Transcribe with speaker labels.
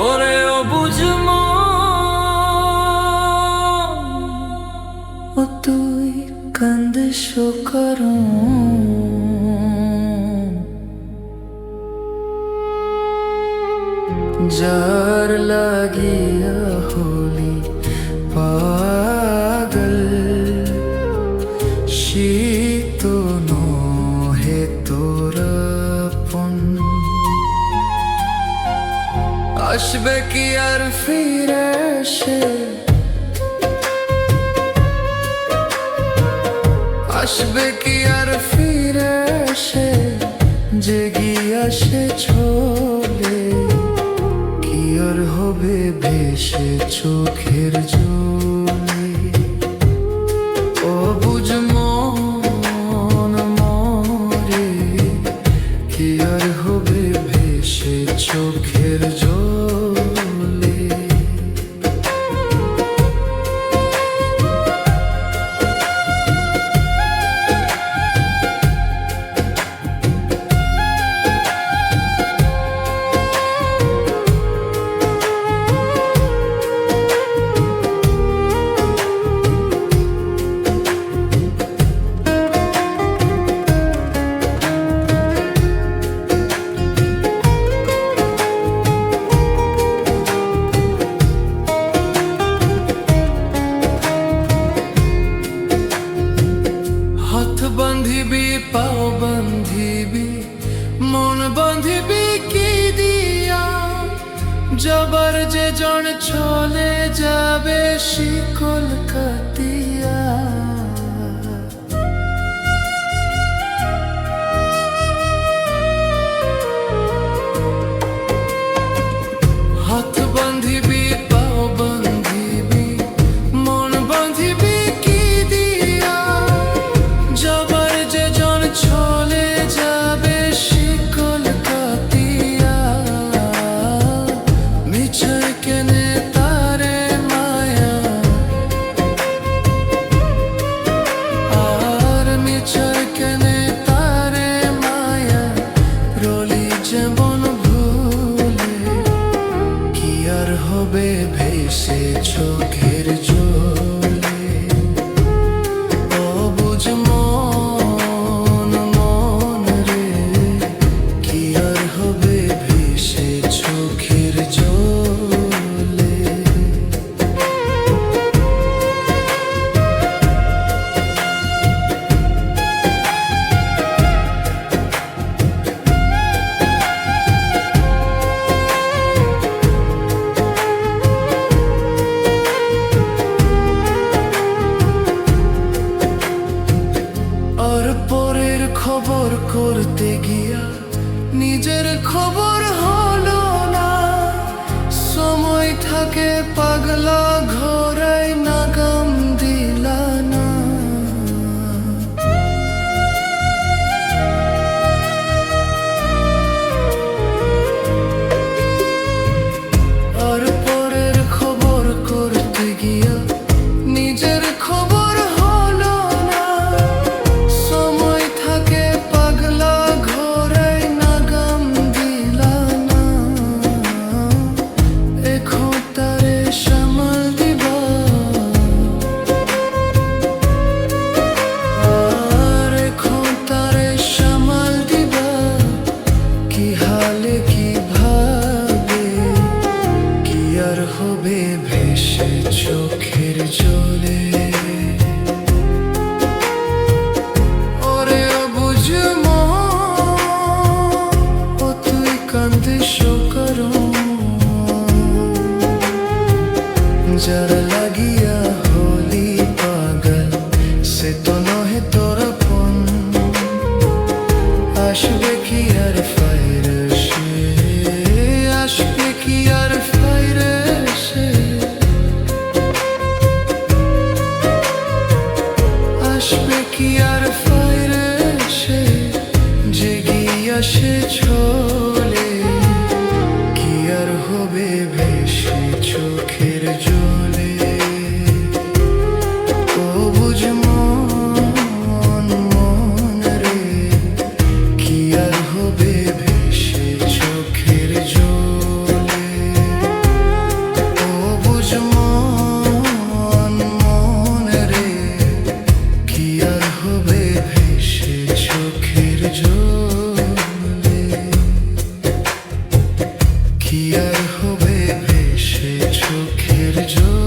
Speaker 1: ওরে অবুঝ ও তুই কান্দিস কারণ যার লাগিয়া হলি পাগল শীত নহে তোর আপন আসবে কি আর ফিরে সে আসবে কি আর ফিরে সে জেগিয়া সে ছোলে কি আর হবে ভেসে চোখের জলে ও বুঝ মন মরে কি আর হবে ভেসে চোখের জলে বান্ধিবি পাও বান্ধিবি মন বান্ধিবি কি দিয়া যাবার যে জন চলে যাবে শিকল কাটিয়া হাত বান্ধিবি পাও বান্ধিবি মন বান্ধিবি কি দিয়া যাবার যে জন চলে যাবে শিকল কাটিয়া মিছাই কেনে তারে মায়া আর মিছাই কেনে তারে মায়া রলি যেমন ভুলে কি আর হবে ভেসে চোখের জলে ও বুঝ মন মন রে কি আর হবে ভেসে চোখের জলে আর পরের খবর করতে গিয়া নিজের খবর হলো না সময় থাকে পাগলা ঘোরাই নাগাম দিলা না আর পরের খবর করতে গিয়া নিজের খবর হলো না সময় থাকে পাগলা ঘোরাই নাগাম দিলা না এখন তারে সামাল দিবা আর এখন তারে সামাল দিবা কি হালে কি ভাবে কি আর হবে ভেসে চোখের জলে ওরে বুঝ ও তুই কান্দিস কারণ যারা লাগিয়া হলি পাগল সে তো নহে তোর আপন আসবে কি আর ফাইরে সে আসবে কি আর ফাইরে সে আসবে কি আর ফাইরে সে জেগিয়া সে ছোলে কি আর হবে ভেসে চোখের জলে সে চোখের জল